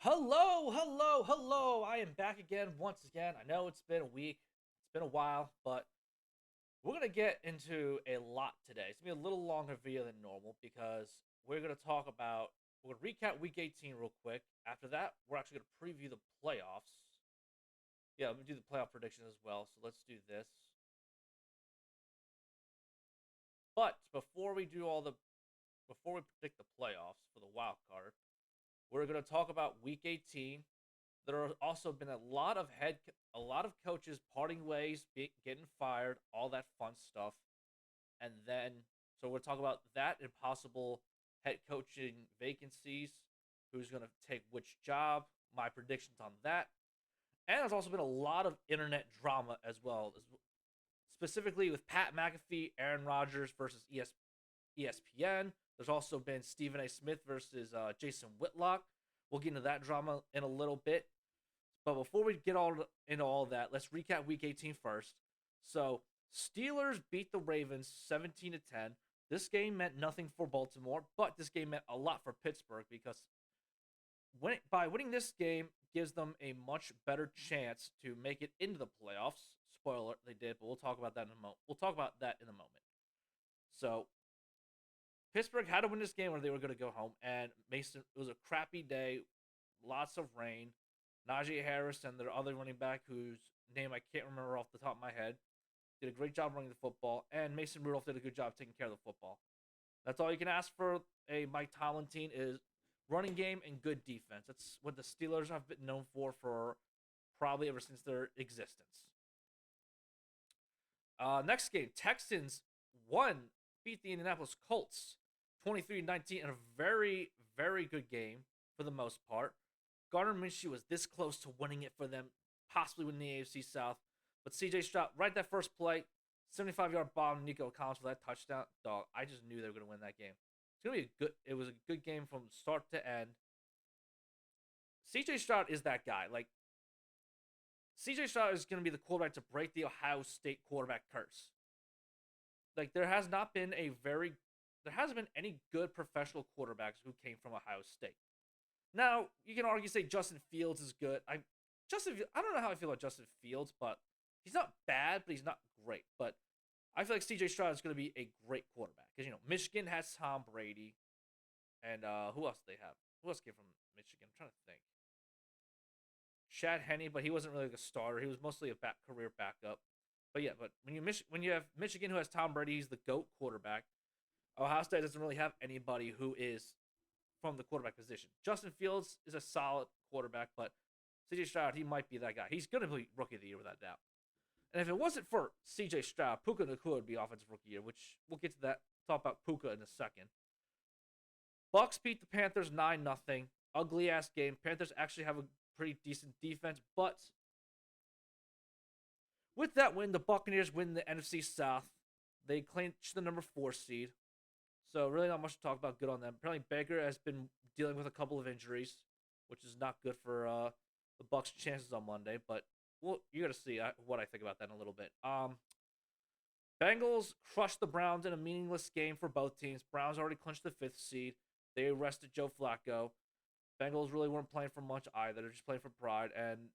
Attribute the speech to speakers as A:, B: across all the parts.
A: Hello, hello, hello. I am back again once again. I know it's been a week, it's been a while, but we're going to get into a lot today. It's going to be a little longer video than normal because we're going to recap week 18 real quick. After that, we're actually going to preview the playoffs. Yeah, let me do the playoff predictions as well. So let's do this. But before we predict the playoffs for the wild card, we're going to talk about week 18. There have also been a lot of coaches parting ways, getting fired, all that fun stuff, and then so we'll talk about that and possible head coaching vacancies, who's going to take which job, my predictions on that, and there's also been a lot of internet drama as well, specifically with Pat McAfee, Aaron Rodgers versus ESPN. There's also been Stephen A. Smith versus Jason Whitlock. We'll get into that drama in a little bit. But before we get all into all that, let's recap Week 18 first. So Steelers beat the Ravens 17-10. This game meant nothing for Baltimore, but this game meant a lot for Pittsburgh because by winning this game gives them a much better chance to make it into the playoffs. Spoiler, they did, but we'll talk about that in a moment. So Pittsburgh had to win this game or they were going to go home. And Mason, it was a crappy day, lots of rain. Najee Harris and their other running back, whose name I can't remember off the top of my head, did a great job running the football. And Mason Rudolph did a good job taking care of the football. That's all you can ask for a Mike Tomlin team is running game and good defense. That's what the Steelers have been known for probably ever since their existence. Next game, Texans won, beat the Indianapolis Colts 23-19 in a very, very good game for the most part. Gardner Minshew was this close to winning it for them, possibly winning the AFC South. But CJ Stroud, right that first play, 75-yard bomb, Nico Collins for that touchdown. Dog, I just knew they were going to win that game. It was a good game from start to end. CJ Stroud is that guy. Like, CJ Stroud is going to be the quarterback to break the Ohio State quarterback curse. Like, there hasn't been any good professional quarterbacks who came from Ohio State. Now, you can argue, say Justin Fields is good. I don't know how I feel about Justin Fields, but he's not bad, but he's not great. But I feel like CJ Stroud is going to be a great quarterback because Michigan has Tom Brady, and who else do they have? Who else came from Michigan? I'm trying to think. Chad Henne, but he wasn't really like a starter. He was mostly a career backup. But yeah, when you have Michigan who has Tom Brady, he's the GOAT quarterback. Ohio State doesn't really have anybody who is from the quarterback position. Justin Fields is a solid quarterback, but CJ Stroud, he might be that guy. He's going to be Rookie of the Year without doubt. And if it wasn't for CJ Stroud, Puka Nacua would be Offensive Rookie of the Year, which we'll get to that. Talk about Puka in a second. Bucks beat the Panthers 9-0. Ugly ass game. Panthers actually have a pretty decent defense, but with that win, the Buccaneers win the NFC South. They clinch the number 4 seed. So really not much to talk about. Good on them. Apparently Baker has been dealing with a couple of injuries, which is not good for the Bucks' chances on Monday. But you got to see what I think about that in a little bit. Bengals crushed the Browns in a meaningless game for both teams. Browns already clinched the 5th seed. They arrested Joe Flacco. Bengals really weren't playing for much either. They're just playing for pride. And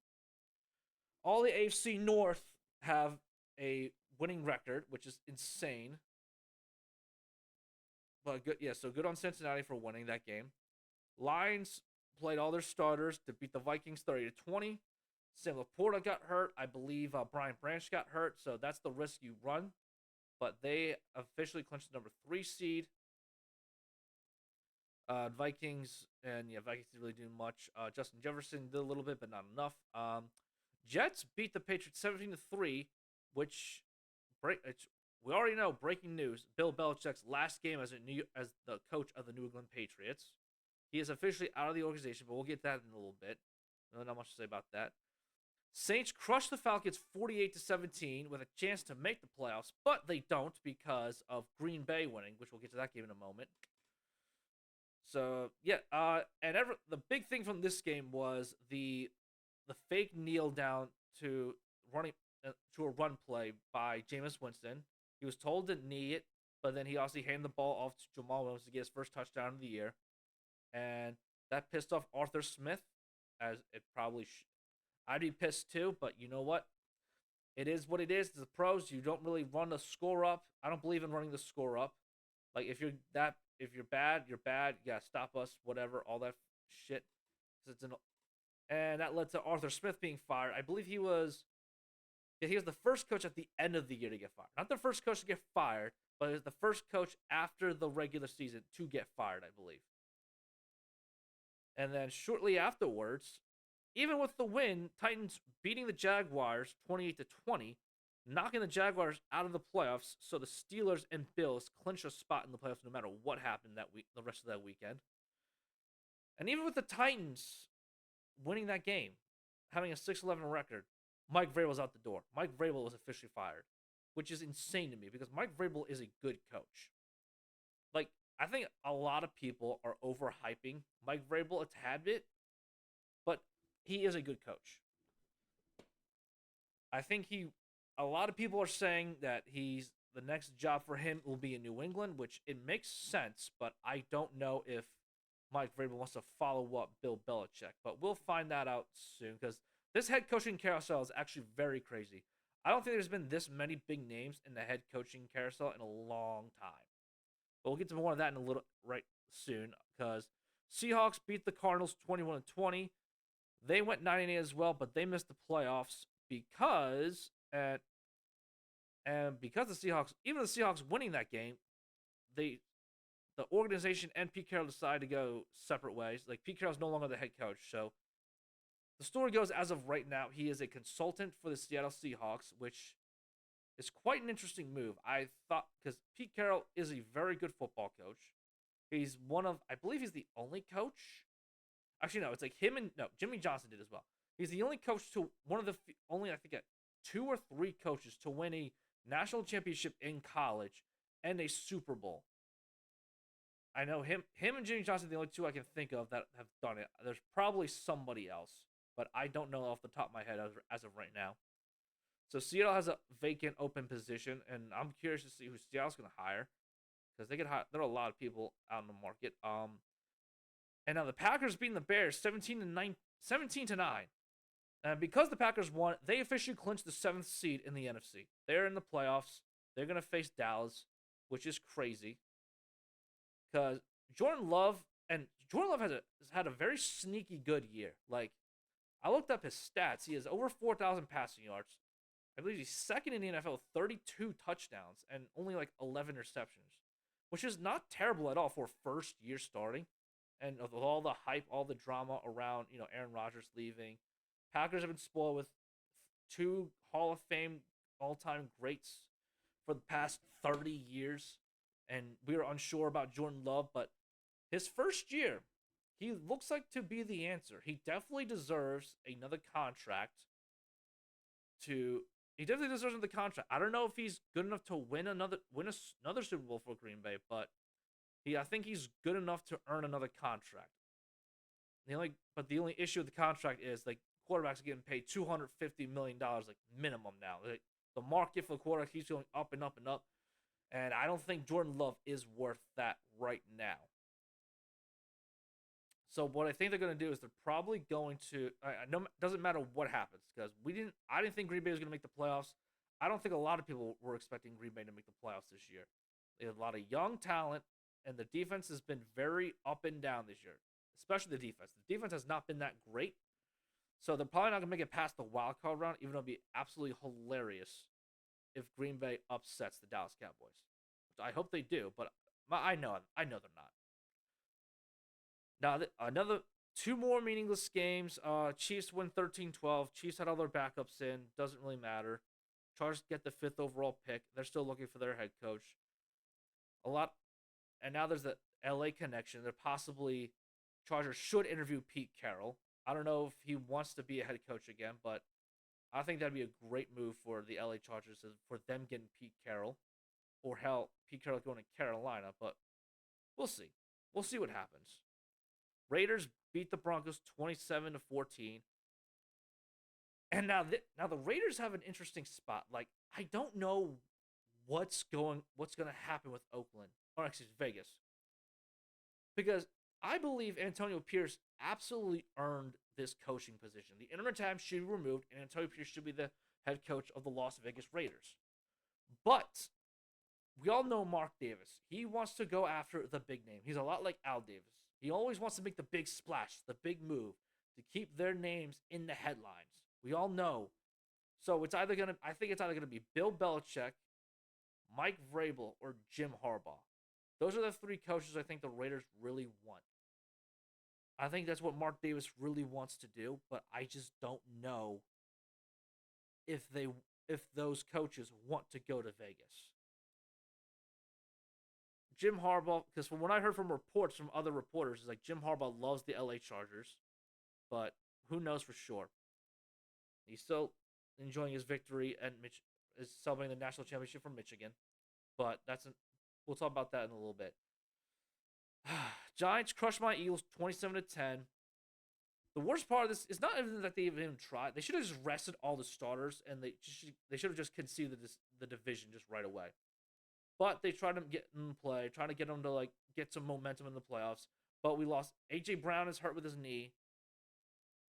A: all the AFC North have a winning record, which is insane. But good, yeah. So good on Cincinnati for winning that game. Lions played all their starters to beat the Vikings 30-20. Sam Laporta got hurt. I believe Brian Branch got hurt. So that's the risk you run. But they officially clinched the number 3 seed. Vikings didn't really do much. Justin Jefferson did a little bit, but not enough. Jets beat the Patriots 17-3, which we already know. Breaking news: Bill Belichick's last game as the coach of the New England Patriots. He is officially out of the organization, but we'll get that in a little bit. Not much to say about that. Saints crushed the Falcons 48-17 with a chance to make the playoffs, but they don't because of Green Bay winning, which we'll get to that game in a moment. So yeah, the big thing from this game was the fake kneel down to a run play by Jameis Winston. He was told to knee it, but then he also handed the ball off to Jamal Williams to get his first touchdown of the year, and that pissed off Arthur Smith. as it probably. I'd be pissed too, but you know what? It is what it is. The pros, you don't really run the score up. I don't believe in running the score up. Like if you're bad, you're bad. Yeah, stop us, whatever, all that shit. 'Cause it's an, and that led to Arthur Smith being fired. I believe he was. Yeah, he was the first coach at the end of the year to get fired. Not the first coach to get fired, but he was the first coach after the regular season to get fired, I believe. And then shortly afterwards, even with the win, Titans beating the Jaguars 28-20, knocking the Jaguars out of the playoffs, so the Steelers and Bills clinch a spot in the playoffs no matter what happened that week, the rest of that weekend. And even with the Titans winning that game, having a 6-11 record, Mike Vrabel's out the door. Mike Vrabel was officially fired, which is insane to me because Mike Vrabel is a good coach. Like, I think a lot of people are overhyping Mike Vrabel a tad bit, but he is a good coach. I think a lot of people are saying that the next job for him will be in New England, which it makes sense, but I don't know if Mike Vrabel wants to follow up Bill Belichick. But we'll find that out soon because this head coaching carousel is actually very crazy. I don't think there's been this many big names in the head coaching carousel in a long time. But we'll get to more of that in a little right soon because Seahawks beat the Cardinals 21-20. They went 9-8 as well, but they missed the playoffs because because the Seahawks, even the Seahawks winning that game, the organization and Pete Carroll decided to go separate ways. Like Pete Carroll's no longer the head coach, so the story goes as of right now, he is a consultant for the Seattle Seahawks, which is quite an interesting move. I thought because Pete Carroll is a very good football coach. He's I believe he's the only coach. Actually, no, it's like Jimmy Johnson did as well. He's the only coach to one of the only I think 2 or 3 coaches to win a national championship in college and a Super Bowl. I know him and Jimmy Johnson are the only 2 I can think of that have done it. There's probably somebody else, but I don't know off the top of my head as of right now. So Seattle has a vacant open position, and I'm curious to see who Seattle's going to hire because they could hire. There are a lot of people out in the market. And now the Packers beating the Bears 17-9. And because the Packers won, they officially clinched the 7th seed in the NFC. They're in the playoffs. They're going to face Dallas, which is crazy. Because Jordan Love has had a very sneaky good year. Like, I looked up his stats. He has over 4,000 passing yards. I believe he's second in the NFL with 32 touchdowns and only like 11 receptions, which is not terrible at all for first year starting. And of all the hype, all the drama around, Aaron Rodgers leaving, Packers have been spoiled with 2 Hall of Fame all-time greats for the past 30 years. And we were unsure about Jordan Love, but his first year, he looks like to be the answer. He definitely deserves another contract. He definitely deserves another contract. I don't know if he's good enough to win another Super Bowl for Green Bay, but I think he's good enough to earn another contract. The only issue with the contract is like quarterbacks are getting paid $250 million like minimum now. Like, the market for quarterback keeps going up and up and up, and I don't think Jordan Love is worth that right now. So what I think they're going to do is they're probably going to. No, doesn't matter what happens because I didn't think Green Bay was going to make the playoffs. I don't think a lot of people were expecting Green Bay to make the playoffs this year. They have a lot of young talent, and the defense has been very up and down this year, especially the defense. The defense has not been that great, so they're probably not going to make it past the wild card round, even though it'd be absolutely hilarious if Green Bay upsets the Dallas Cowboys. Which I hope they do, but I know they're not. Now, another 2 more meaningless games. Chiefs win 13-12. Chiefs had all their backups in. Doesn't really matter. Chargers get the 5th overall pick. They're still looking for their head coach. And now there's the LA connection. Chargers should interview Pete Carroll. I don't know if he wants to be a head coach again, but I think that'd be a great move for the LA Chargers for them getting Pete Carroll, or hell, Pete Carroll going to Carolina. But we'll see. We'll see what happens. Raiders beat the Broncos 27-14. And now the Raiders have an interesting spot. Like, I don't know what's going to happen with Oakland, or actually Vegas. Because I believe Antonio Pierce absolutely earned this coaching position. The interim time should be removed, and Antonio Pierce should be the head coach of the Las Vegas Raiders. But we all know Mark Davis. He wants to go after the big name. He's a lot like Al Davis. He always wants to make the big splash, the big move, to keep their names in the headlines. We all know. So I think it's either gonna be Bill Belichick, Mike Vrabel, or Jim Harbaugh. Those are the three coaches I think the Raiders really want. I think that's what Mark Davis really wants to do, but I just don't know if they if those coaches want to go to Vegas. Jim Harbaugh, because from what I heard from reports from other reporters, is like Jim Harbaugh loves the LA Chargers, but who knows for sure? He's still enjoying his victory and is celebrating the national championship from Michigan, but we'll talk about that in a little bit. Giants crushed my Eagles 27-10. The worst part of this is not even that they even tried. They should have just rested all the starters, and they should have just conceded the division just right away. But they tried to get them play, trying to get them to like get some momentum in the playoffs. But we lost. AJ Brown is hurt with his knee.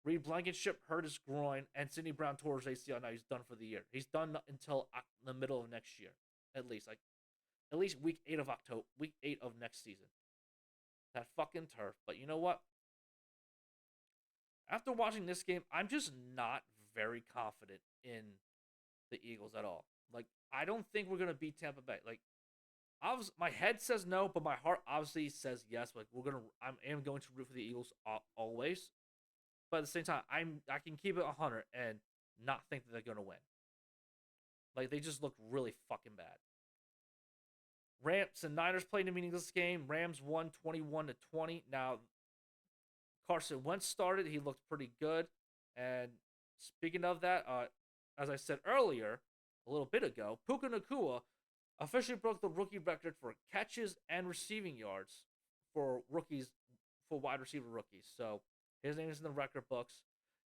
A: Reed Blankenship hurt his groin, and Sidney Brown tore his ACL. Now he's done for the year. He's done until the middle of next year, at least. Like at least week 8 of next season. That fucking turf. But you know what? After watching this game, I'm just not very confident in the Eagles at all. Like I don't think we're gonna beat Tampa Bay. Like my head says no, but my heart obviously says yes. Like I am going to root for the Eagles always. But at the same time, I can keep it 100 and not think that they're gonna win. Like they just look really fucking bad. Rams and Niners played a meaningless game. Rams won 21-20. Now Carson Wentz started. He looked pretty good. And speaking of that, as I said earlier, a little bit ago, Puka Nacua officially broke the rookie record for catches and receiving yards for wide receiver rookies. So his name is in the record books.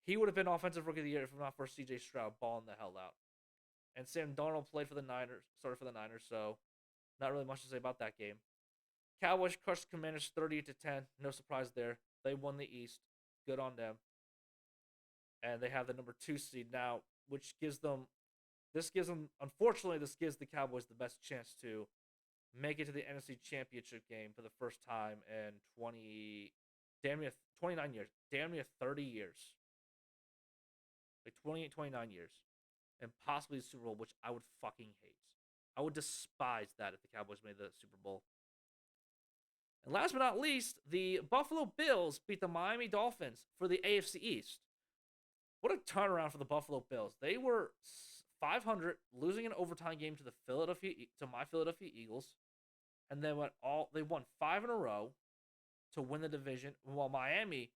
A: He would have been offensive rookie of the year if not for C.J. Stroud balling the hell out. And Sam Darnold started for the Niners, so not really much to say about that game. Cowboys crushed Commanders 38-10. No surprise there. They won the East. Good on them. And they have the number 2 seed now, which gives them unfortunately, this gives the Cowboys the best chance to make it to the NFC Championship game for the first time in 29 years. Damn near 30 years. Like 28, 29 years. And possibly the Super Bowl, which I would fucking hate. I would despise that if the Cowboys made the Super Bowl. And last but not least, the Buffalo Bills beat the Miami Dolphins for the AFC East. What a turnaround for the Buffalo Bills. They were 500, losing an overtime game to my Philadelphia Eagles, and they won 5 in a row to win the division. While Miami,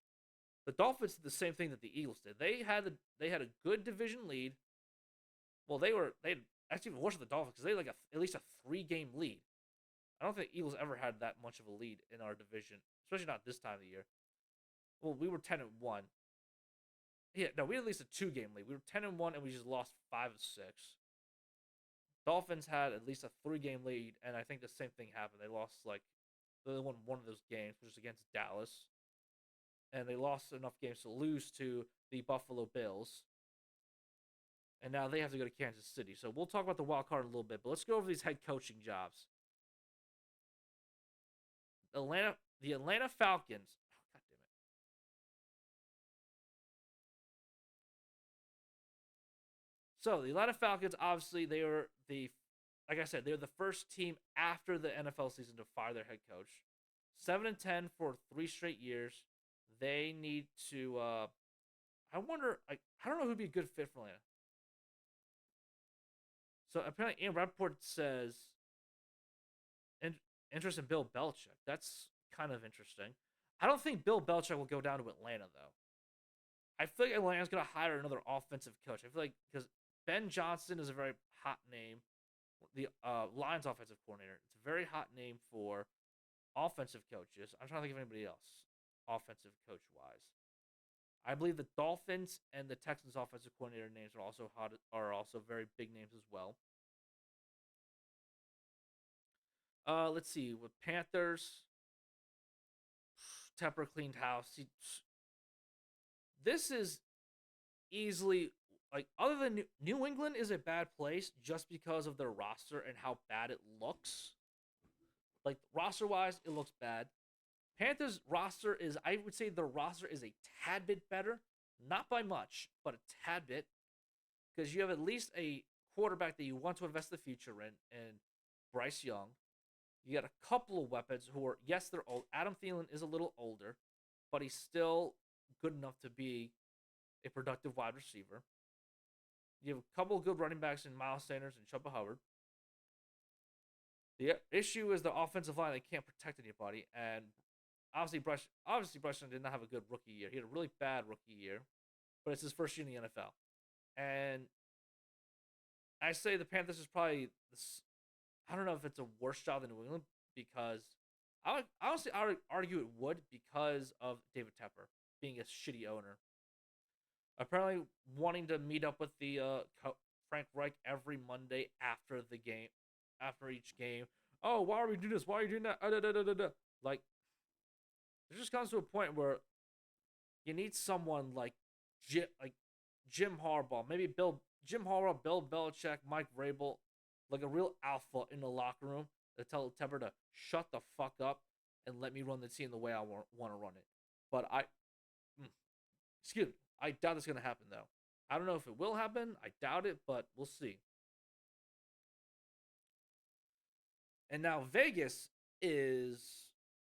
A: the Dolphins did the same thing that the Eagles did. They had a good division lead. Well, they had actually even worse than the Dolphins because they had like at least a 3-game lead. I don't think Eagles ever had that much of a lead in our division, especially not this time of the year. Well, we were 10-1. Yeah, no, we had at least a 2-game lead. We were 10-1 and we just lost 5 of 6. Dolphins had at least a 3-game lead, and I think the same thing happened. They won one of those games, which was against Dallas, and they lost enough games to lose to the Buffalo Bills. And now they have to go to Kansas City. So we'll talk about the wild card in a little bit, but let's go over these head coaching jobs. The Atlanta Falcons. Oh, God damn it. So the Atlanta Falcons, obviously, like I said, they're the first team after the NFL season to fire their head coach. 7-10 for 3 straight years. They need to. I don't know who'd be a good fit for Atlanta. So apparently, Ian Rappaport says interest in Bill Belichick. That's kind of interesting. I don't think Bill Belichick will go down to Atlanta though. I feel like Atlanta's gonna hire another offensive coach. I feel like because Ben Johnson is a very hot name, the Lions offensive coordinator. It's a very hot name for offensive coaches. I'm trying to think of anybody else offensive coach wise. I believe the Dolphins and the Texans offensive coordinator names are also very big names as well. Let's see with Panthers. Tepper cleaned house. This is easily like other than New England is a bad place just because of their roster and how bad it looks. Like roster wise, it looks bad. Panthers roster is I would say the roster is a tad bit better, not by much, but a tad bit, because you have at least a quarterback that you want to invest the future in, and Bryce Young. You got a couple of weapons who are yes they're old. Adam Thielen is a little older, but he's still good enough to be a productive wide receiver. You have a couple of good running backs in Miles Sanders and Chuba Hubbard. The issue is the offensive line; they can't protect anybody, and Bryce Young did not have a good rookie year. He had a really bad rookie year, but it's his first year in the NFL. And I say the Panthers is probably this. I don't know if it's a worse job than New England because I would argue it would because of David Tepper being a shitty owner. Apparently, wanting to meet up with the Frank Reich every Monday after the game, after each game. Oh, why are we doing this? Why are you doing that? Like, it just comes to a point where you need someone like Jim Harbaugh, maybe Jim Harbaugh, Bill Belichick, Mike Vrabel, like a real alpha in the locker room to tell Tepper to shut the fuck up and let me run the team the way I want to run it. But excuse me, I doubt it's gonna happen though. I don't know if it will happen. I doubt it, but we'll see. And now Vegas is.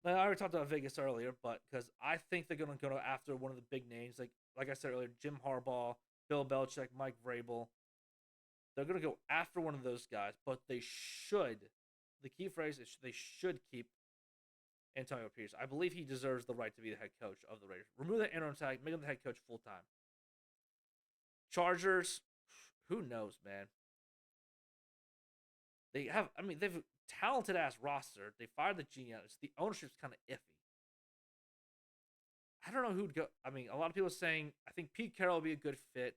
A: I already talked about Vegas earlier, but because I think they're gonna go after one of the big names, like I said earlier, Jim Harbaugh, Bill Belichick, Mike Vrabel. They're gonna go after one of those guys, but they should. The key phrase is they should keep Antonio Pierce. I believe he deserves the right to be the head coach of the Raiders. Remove that interim tag, make him the head coach full time. Chargers, who knows, man. They've a talented ass roster. They fired the GM. The ownership's kind of iffy. I don't know who'd go. A lot of people are saying I think Pete Carroll would be a good fit.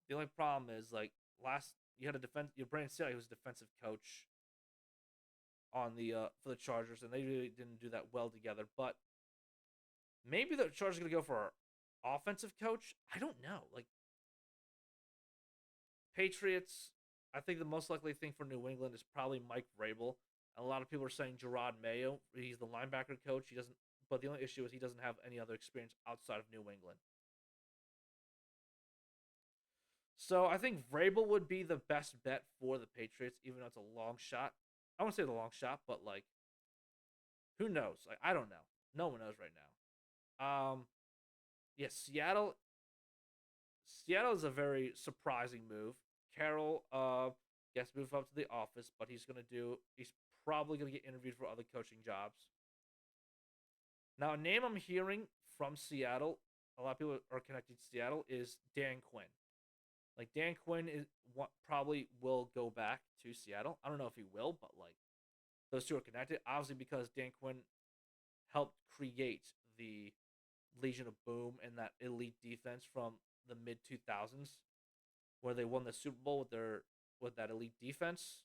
A: The only problem is you had a defense. Your Brandon Staley was a defensive coach on the for the Chargers, and they really didn't do that well together. But maybe the Chargers are gonna go for an offensive coach. I don't know. Like Patriots, I think the most likely thing for New England is probably Mike Vrabel. A lot of people are saying Gerard Mayo. He's the linebacker coach. He doesn't. But the only issue is he doesn't have any other experience outside of New England. So I think Vrabel would be the best bet for the Patriots, even though it's a long shot. I won't say the long shot, but who knows? I don't know. No one knows right now. Yeah, Seattle. Seattle is a very surprising move. Carroll, gets moved up to the office, but he's probably gonna get interviewed for other coaching jobs. Now, a name I'm hearing from Seattle, a lot of people are connected to Seattle, is Dan Quinn. Like Dan Quinn is what probably will go back to Seattle. I don't know if he will, but those two are connected. Obviously, because Dan Quinn helped create the Legion of Boom and that elite defense from the mid 2000s, where they won the Super Bowl with that elite defense.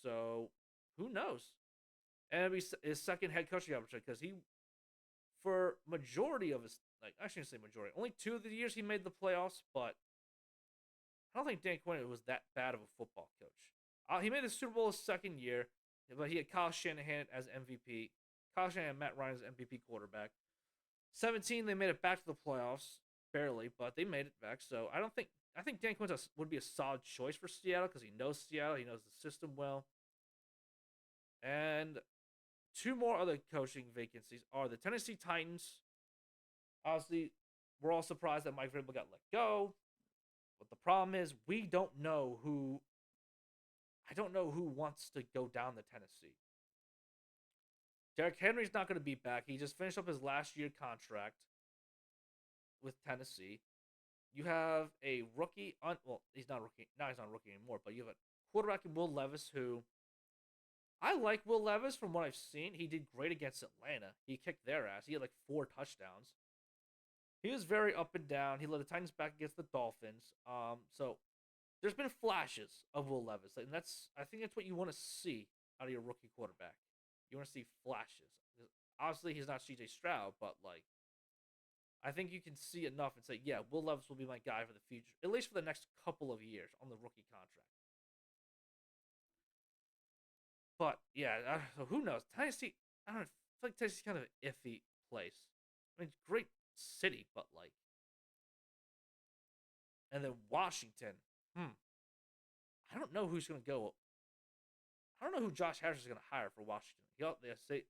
A: So who knows? And it'll be his second head coaching opportunity because for majority of his I shouldn't say majority, only 2 of the years he made the playoffs, but I don't think Dan Quinn was that bad of a football coach. He made the Super Bowl his second year, but he had Kyle Shanahan as MVP. Kyle Shanahan and Matt Ryan as MVP quarterback. 17, they made it back to the playoffs, barely, but they made it back. So I think Dan Quinn would be a solid choice for Seattle because he knows Seattle, he knows the system well. And 2 more other coaching vacancies are the Tennessee Titans. Obviously, we're all surprised that Mike Vrabel got let go. But the problem is we don't know who. I don't know who wants to go down to Tennessee. Derrick Henry's not going to be back. He just finished up his last year contract with Tennessee. You have a rookie. He's not a rookie. Now he's not a rookie anymore. But you have a quarterback in Will Levis who. I like Will Levis from what I've seen. He did great against Atlanta. He kicked their ass. He had 4 touchdowns. He was very up and down. He led the Titans back against the Dolphins. So there's been flashes of Will Levis, and I think that's what you want to see out of your rookie quarterback. You want to see flashes. obviously he's not CJ Stroud, but like I think you can see enough and say, yeah, Will Levis will be my guy for the future, at least for the next couple of years on the rookie contract. But yeah, so who knows? Tennessee, I don't know, I feel like Tennessee's kind of an iffy place. I mean, it's a great city, but like, and then Washington, hmm, I don't know who's going to go. I don't know who Josh Harris is going to hire for Washington. They say,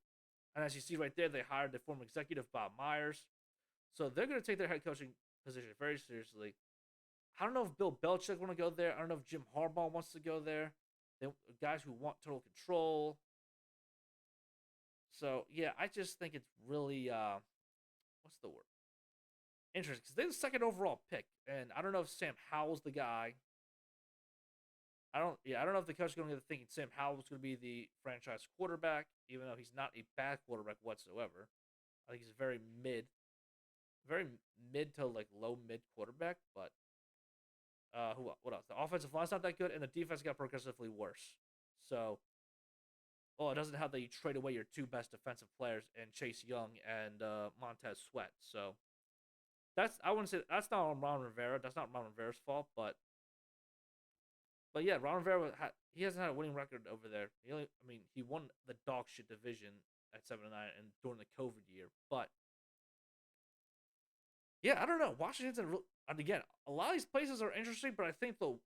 A: and as you see right there, they hired the former executive Bob Myers, so they're going to take their head coaching position very seriously. I don't know if Bill Belichick want to go there. I don't know if Jim Harbaugh wants to go there. They guys who want total control. So yeah, I just think it's really what's the word? Interesting because they're the second overall pick, and I don't know if Sam Howell's the guy. I don't know if the coach is going to get thinking Sam Howell's going to be the franchise quarterback, even though he's not a bad quarterback whatsoever. I think he's very mid to like low mid quarterback. But what else? The offensive line's not that good, and the defense got progressively worse. So, well, it doesn't help that you trade away your two best defensive players in Chase Young and Montez Sweat. So I wouldn't say that's not on Ron Rivera. That's not Ron Rivera's fault, but yeah, Ron Rivera he hasn't had a winning record over there. He won the dog shit division at 7-9 and during the COVID year. But yeah, I don't know. Washington's and again, a lot of these places are interesting, but I think the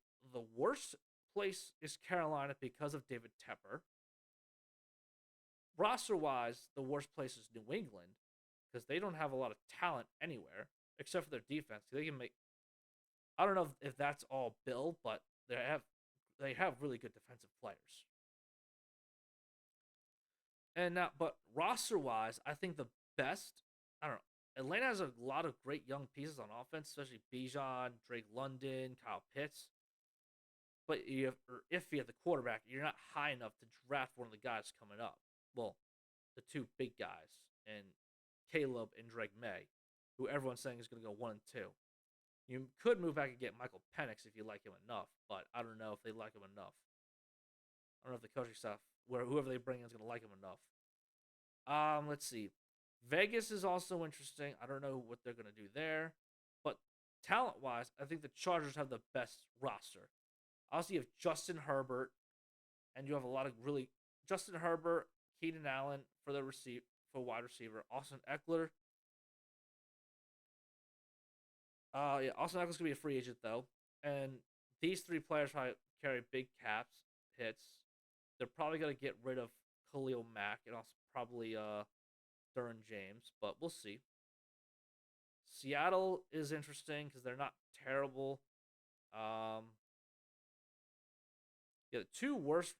A: worst place is Carolina because of David Tepper. Roster wise, the worst place is New England because they don't have a lot of talent anywhere except for their defense. They can make. I don't know if that's all Bill, but they have really good defensive players. And now, but roster wise, I think the best. I don't know. Atlanta has a lot of great young pieces on offense, especially Bijan, Drake London, Kyle Pitts. But you're iffy at the quarterback. You're not high enough to draft one of the guys coming up. Well, the two big guys, and Caleb and Drake May, who everyone's saying is going to go 1 and 2. You could move back and get Michael Penix if you like him enough, but I don't know if they like him enough. I don't know if the coaching staff, whoever they bring in, is going to like him enough. Let's see. Vegas is also interesting. I don't know what they're going to do there, but talent-wise, I think the Chargers have the best roster. Obviously, you have Justin Herbert, and you have a lot of really Justin Herbert, Keenan Allen for wide receiver, Austin Eckler. Yeah, Austin Eckler's gonna be a free agent though, and these three players probably carry big caps hits. They're probably gonna get rid of Khalil Mack and also probably Derwin James, but we'll see. Seattle is interesting because they're not terrible. Um, yeah, the two worst.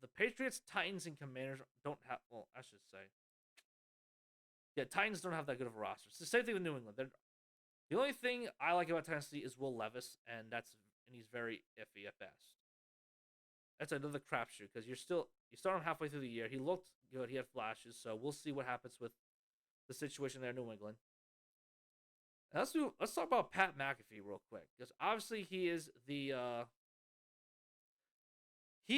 A: The Patriots, Titans, and Commanders don't have. Well, I should say. Yeah, Titans don't have that good of a roster. It's the same thing with New England. The only thing I like about Tennessee is Will Levis, and he's very iffy at best. That's another crapshoot because you start him halfway through the year. He looked good. He had flashes, so we'll see what happens with the situation there in New England. And let's talk about Pat McAfee real quick because obviously he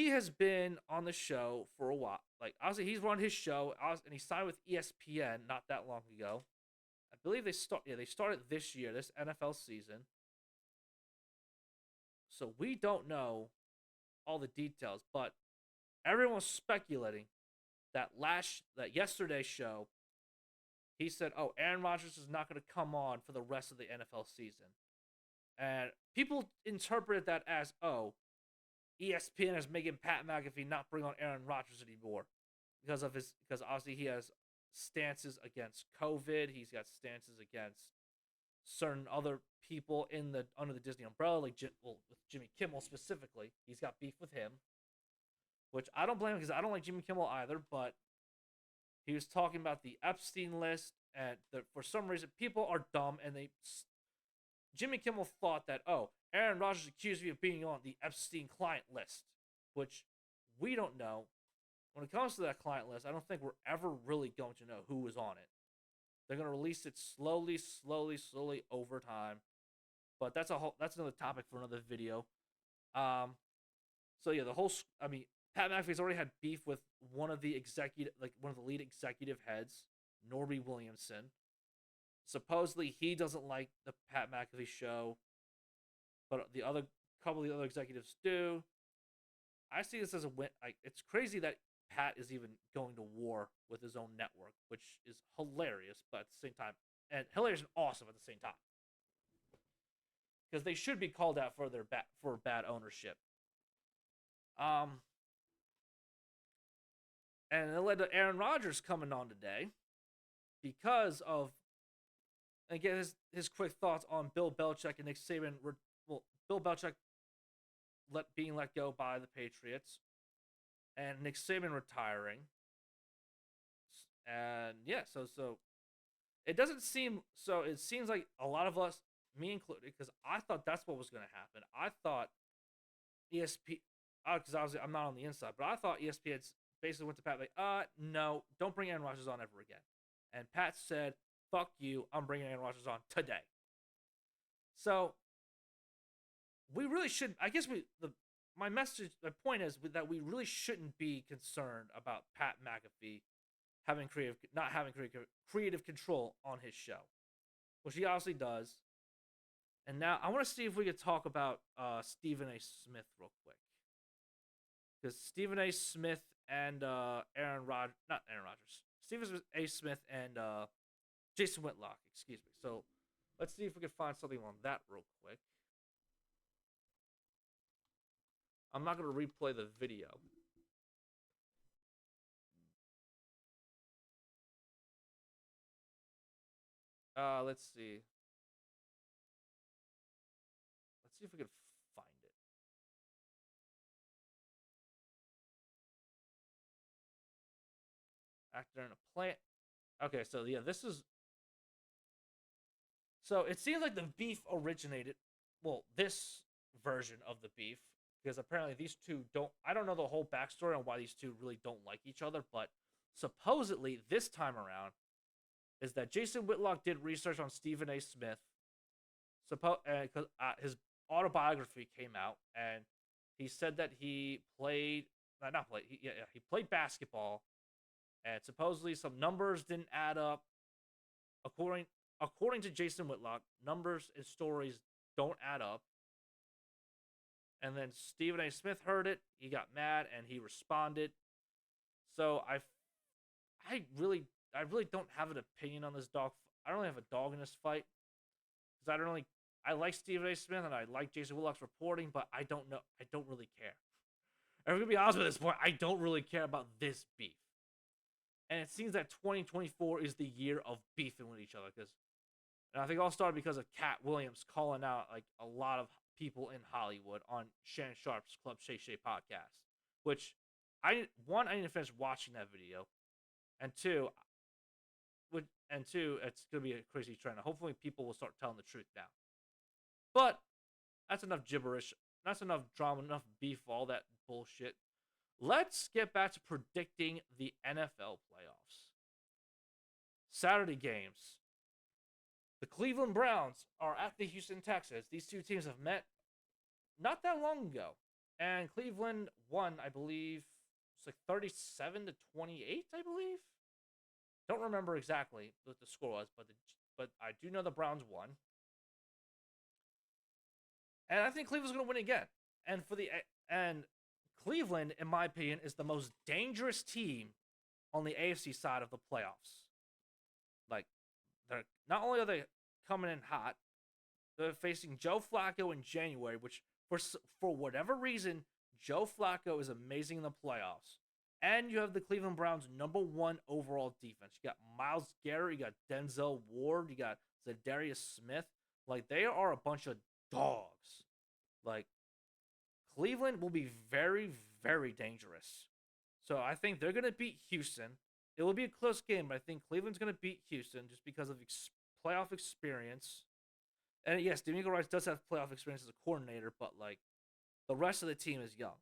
A: has been on the show for a while. Like obviously he's run his show and he signed with ESPN not that long ago. I believe they started this year, this NFL season. So we don't know all the details, but everyone's speculating that yesterday's show, he said, "Oh, Aaron Rodgers is not going to come on for the rest of the NFL season," and people interpreted that as, "Oh, ESPN is making Pat McAfee not bring on Aaron Rodgers anymore because obviously he has stances against COVID. He's got stances against certain other people under the Disney umbrella, like with Jimmy Kimmel specifically. He's got beef with him, which I don't blame him because I don't like Jimmy Kimmel either. But he was talking about the Epstein list, and for some reason people are dumb, and Jimmy Kimmel thought that Aaron Rodgers accused me of being on the Epstein client list, which we don't know. When it comes to that client list, I don't think we're ever really going to know who was on it. They're going to release it slowly over time. But that's another topic for another video. So yeah, Pat McAfee's already had beef with one of the lead executive heads, Norby Williamson. Supposedly he doesn't like the Pat McAfee show, but the other couple of the other executives do. I see this as a win. It's crazy that Pat is even going to war with his own network, which is hilarious, but at the same time, and hilarious and awesome at the same time, because they should be called out for bad ownership. And it led to Aaron Rodgers coming on today because of, and get his quick thoughts on Bill Belichick and Nick Saban. Bill Belichick being let go by the Patriots, and Nick Saban retiring. And yeah, so it doesn't seem so. It seems like a lot of us, me included, because I thought that's what was going to happen. I thought ESPN, because obviously I'm not on the inside, but I thought ESPN basically went to Pat like, no, don't bring Aaron Rodgers on ever again. And Pat said, fuck you, I'm bringing Aaron Rodgers on today. So we really should, I guess my point is that we really shouldn't be concerned about Pat McAfee not having creative control on his show, which he obviously does. And now I want to see if we could talk about Stephen A. Smith real quick, because Stephen A. Smith and Stephen A. Smith and Jason Whitlock, excuse me. So let's see if we can find something on that real quick. I'm not going to replay the video. Let's see. Let's see if we can find it. Actor in a plant. Okay, so yeah, this is. So it seems like the beef originated. Well, this version of the beef, because apparently these two don't. I don't know the whole backstory on why these two really don't like each other, but supposedly this time around is that Jason Whitlock did research on Stephen A. Smith. Because his autobiography came out, and he said that he played he played basketball, and supposedly some numbers didn't add up. According to Jason Whitlock, numbers and stories don't add up. And then Stephen A. Smith heard it, he got mad, and he responded. So I really don't have an opinion on this dog. I don't really have a dog in this fight, because I like Stephen A. Smith and I like Jason Whitlock's reporting, but I don't really care. And we're gonna be honest with this point, I don't really care about this beef. And it seems that 2024 is the year of beefing with each other, and I think it all started because of Cat Williams calling out like a lot of people in Hollywood on Shannon Sharp's Club Shay Shay podcast, which I didn't finish watching that video, and two, it's gonna be a crazy trend. Hopefully, people will start telling the truth now. But that's enough gibberish. That's enough drama. Enough beef. All that bullshit. Let's get back to predicting the NFL playoffs. Saturday games. The Cleveland Browns are at the Houston Texans. These two teams have met not that long ago, and Cleveland won. I believe it's like 37-28. I believe. Don't remember exactly what the score was, but I do know the Browns won. And I think Cleveland's going to win again. And Cleveland, in my opinion, is the most dangerous team on the AFC side of the playoffs. Like, they're not only are they coming in hot, they're facing Joe Flacco in January, which for whatever reason, Joe Flacco is amazing in the playoffs. And you have the Cleveland Browns' #1 overall defense. You got Myles Garrett, you got Denzel Ward, you got Zadarius Smith. Like, they are a bunch of dogs. Like, Cleveland will be very, very dangerous. So I think they're going to beat Houston. It will be a close game, but I think Cleveland's going to beat Houston just because of playoff experience. And yes, D'Amico Rice does have playoff experience as a coordinator, but like the rest of the team is young.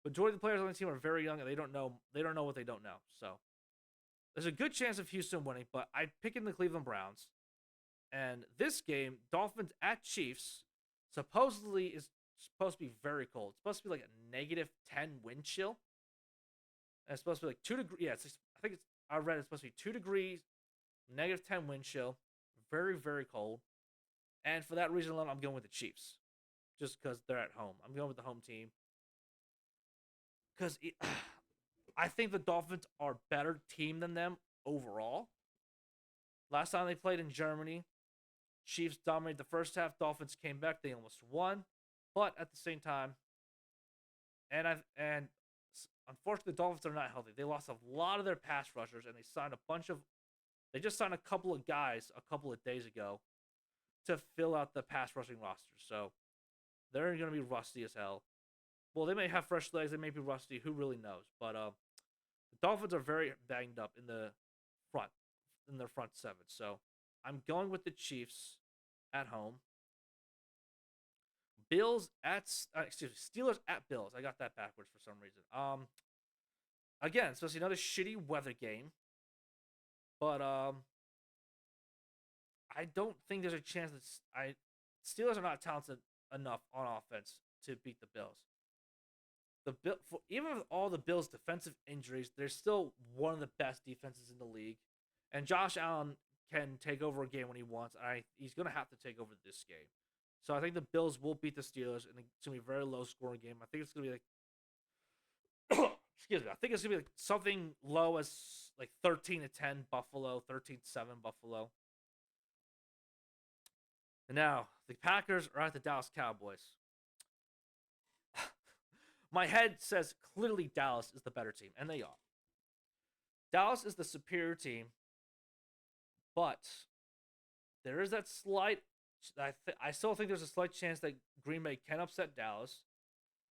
A: Majority of the players on the team are very young, and they don't know what they don't know. So there's a good chance of Houston winning, but I'm picking the Cleveland Browns. And this game, Dolphins at Chiefs, supposedly is It's supposed to be very cold. It's supposed to be like a -10 wind chill. And it's supposed to be like 2 degrees. Yeah, I think I read it's supposed to be 2 degrees, -10 wind chill, very very cold. And for that reason alone, I'm going with the Chiefs, just because they're at home. I'm going with the home team because I think the Dolphins are a better team than them overall. Last time they played in Germany, Chiefs dominated the first half. Dolphins came back. They almost won, but at the same time, and unfortunately, the Dolphins are not healthy. They lost a lot of their pass rushers, and they signed a bunch of. They just signed a couple of guys a couple of days ago to fill out the pass rushing roster. So they're going to be rusty as hell. Well, they may have fresh legs. They may be rusty. Who really knows? But the Dolphins are very banged up front, in their front seven. So I'm going with the Chiefs at home. Bills at Steelers at Bills. I got that backwards for some reason. Again, it's supposed to be another shitty weather game, but I don't think there's a chance that Steelers are not talented enough on offense to beat the Bills. Even with all the Bills' defensive injuries, they're still one of the best defenses in the league, and Josh Allen can take over a game when he wants. He's gonna have to take over this game. So I think the Bills will beat the Steelers, and it's gonna be a very low scoring game. I think it's gonna be like, excuse me. I think it's gonna be like something low as like 13-10 Buffalo, 13-7 Buffalo. And now the Packers are at the Dallas Cowboys. My head says clearly Dallas is the better team, and they are. Dallas is the superior team, but there is that slight. I still think there's a slight chance that Green Bay can upset Dallas.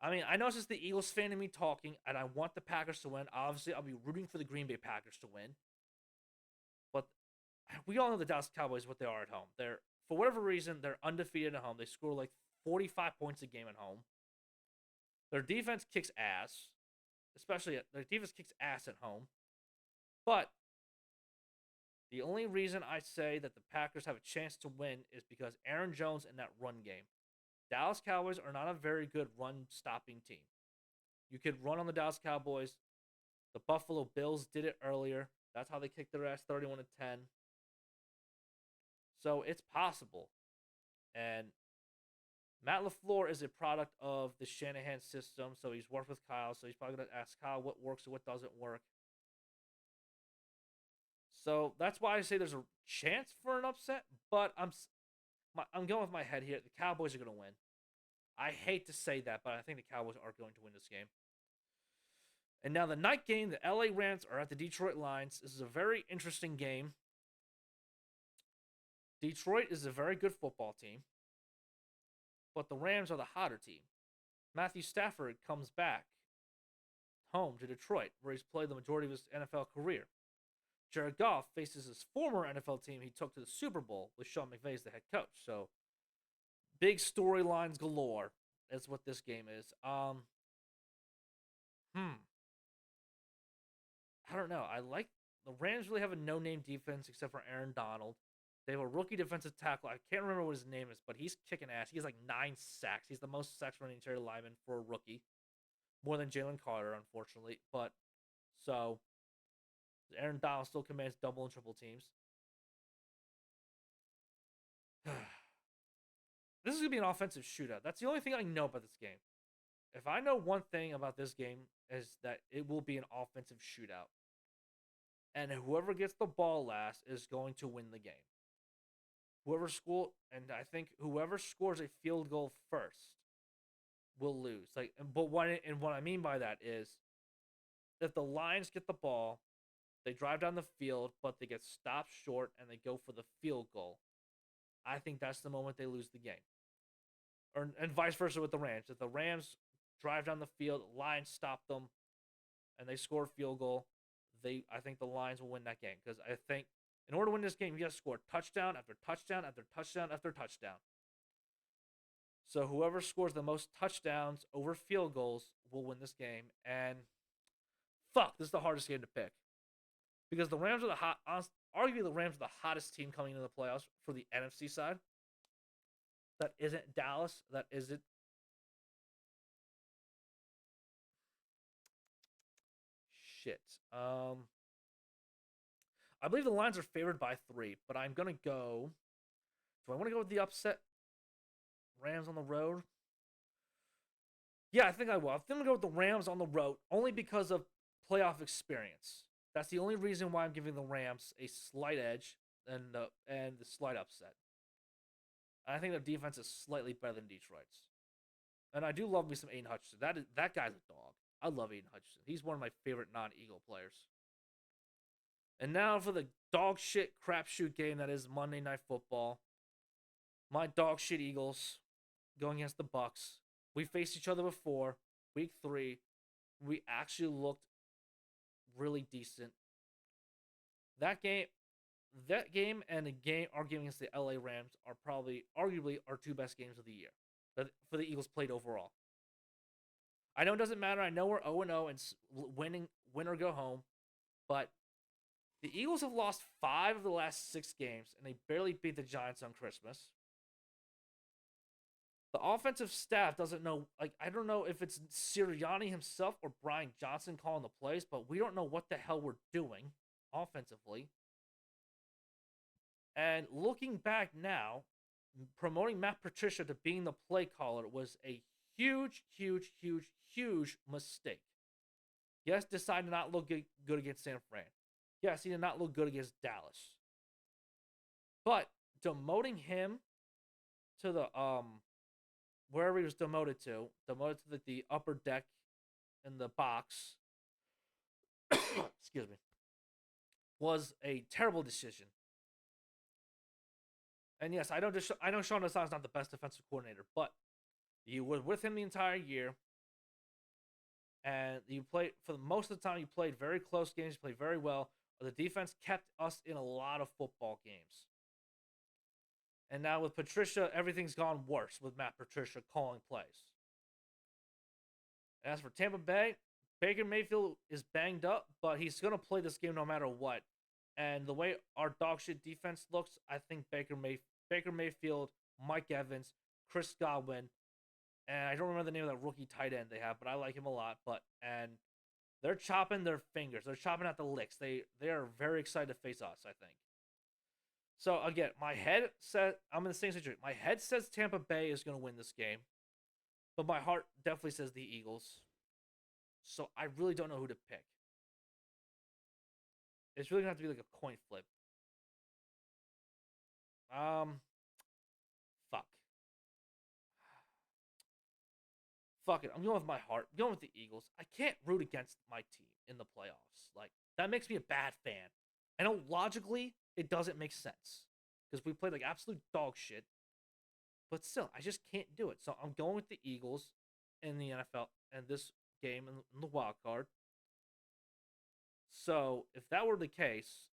A: I mean, I know it's just the Eagles fan in me talking, and I want the Packers to win. Obviously, I'll be rooting for the Green Bay Packers to win. But we all know the Dallas Cowboys, what they are at home. For whatever reason, they're undefeated at home. They score like 45 points a game at home. Their defense kicks ass, their defense kicks ass at home. But the only reason I say that the Packers have a chance to win is because Aaron Jones in that run game. Dallas Cowboys are not a very good run-stopping team. You could run on the Dallas Cowboys. The Buffalo Bills did it earlier. That's how they kicked their ass 31-10. So it's possible. And Matt LaFleur is a product of the Shanahan system, so he's worked with Kyle, so he's probably going to ask Kyle what works and what doesn't work. So that's why I say there's a chance for an upset, but I'm going with my head here. The Cowboys are going to win. I hate to say that, but I think the Cowboys are going to win this game. And now the night game, the LA Rams are at the Detroit Lions. This is a very interesting game. Detroit is a very good football team, but the Rams are the hotter team. Matthew Stafford comes back home to Detroit, where he's played the majority of his NFL career. Jared Goff faces his former NFL team he took to the Super Bowl with Sean McVay as the head coach. So, big storylines galore is what this game is. I don't know. I like the Rams really have a no-name defense except for Aaron Donald. They have a rookie defensive tackle. I can't remember what his name is, but he's kicking ass. He has like 9 sacks. He's the most sacks running interior lineman for a rookie. More than Jalen Carter, unfortunately. But, so, Aaron Donald still commands double and triple teams. This is going to be an offensive shootout. That's the only thing I know about this game. If I know one thing about this game is that it will be an offensive shootout. And whoever gets the ball last is going to win the game. I think whoever scores a field goal first will lose. But what I mean by that is, if the Lions get the ball, they drive down the field, but they get stopped short and they go for the field goal, I think that's the moment they lose the game. And vice versa with the Rams. If the Rams drive down the field, Lions stop them, and they score a field goal, I think the Lions will win that game. Because I think in order to win this game, you got to score touchdown after touchdown after touchdown after touchdown. So whoever scores the most touchdowns over field goals will win this game. And this is the hardest game to pick. Because the Rams are arguably the Rams are the hottest team coming into the playoffs for the NFC side. That isn't Dallas. That isn't shit. I believe the Lions are favored by 3, but I'm gonna go. Do I want to go with the upset? Rams on the road. Yeah, I think I will. I think I'm gonna go with the Rams on the road only because of playoff experience. That's the only reason why I'm giving the Rams a slight edge and the slight upset. I think their defense is slightly better than Detroit's, and I do love me some Aiden Hutchinson. That guy's a dog. I love Aiden Hutchinson. He's one of my favorite non-Eagle players. And now for the dog shit crapshoot game that is Monday Night Football. My dog shit Eagles going against the Bucks. We faced each other before, week 3. We actually looked really decent. That game and our game against the LA Rams are probably arguably our 2 best games of the year that for the Eagles played overall. I know it doesn't matter. I know we're 0-0 and win or go home, but the Eagles have lost 5 of the last 6 games, and they barely beat the Giants on Christmas. The offensive staff doesn't know, I don't know if it's Sirianni himself or Brian Johnson calling the plays, but we don't know what the hell we're doing offensively. And looking back now, promoting Matt Patricia to being the play caller was a huge, huge, huge, huge mistake. Yes, decided to not look good against San Fran. Yes, he did not look good against Dallas. But demoting him to the wherever he was demoted to the upper deck in the box, excuse me, was a terrible decision. And yes, I know Sean Desai's not the best defensive coordinator, but you were with him the entire year, and you played for most of the time. You played very close games, you played very well. But the defense kept us in a lot of football games. And now with Patricia, everything's gone worse with Matt Patricia calling plays. As for Tampa Bay, Baker Mayfield is banged up, but he's going to play this game no matter what. And the way our dog shit defense looks, I think Baker Mayfield, Mike Evans, Chris Godwin, and I don't remember the name of that rookie tight end they have, but I like him a lot. And they're chopping their fingers. They're chopping at the licks. They are very excited to face us, I think. So again, my head says I'm in the same situation. My head says Tampa Bay is going to win this game, but my heart definitely says the Eagles. So I really don't know who to pick. It's really going to have to be like a coin flip. Fuck. Fuck it. I'm going with my heart. I'm going with the Eagles. I can't root against my team in the playoffs. Like, that makes me a bad fan. I know logically it doesn't make sense because we played like absolute dog shit. But still, I just can't do it. So I'm going with the Eagles in the NFL and this game in the wild card. So if that were the case,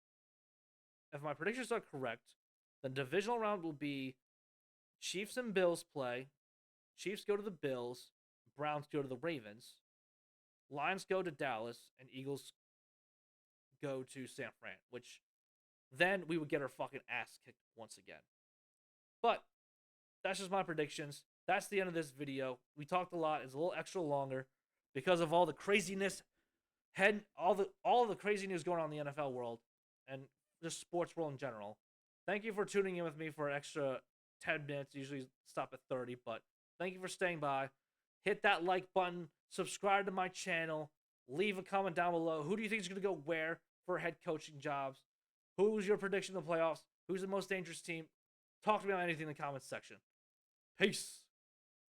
A: if my predictions are correct, the divisional round will be Chiefs and Bills play. Chiefs go to the Bills. Browns go to the Ravens. Lions go to Dallas. And Eagles go to San Fran. Which then we would get our fucking ass kicked once again. But that's just my predictions. That's the end of this video. We talked a lot. It's a little extra longer because of all the craziness, all the crazy news going on in the NFL world and just sports world in general. Thank you for tuning in with me for an extra 10 minutes. Usually stop at 30, but thank you for staying by. Hit that like button. Subscribe to my channel. Leave a comment down below. Who do you think is going to go where for head coaching jobs? Who's your prediction in the playoffs? Who's the most dangerous team? Talk to me on anything in the comments section. Peace.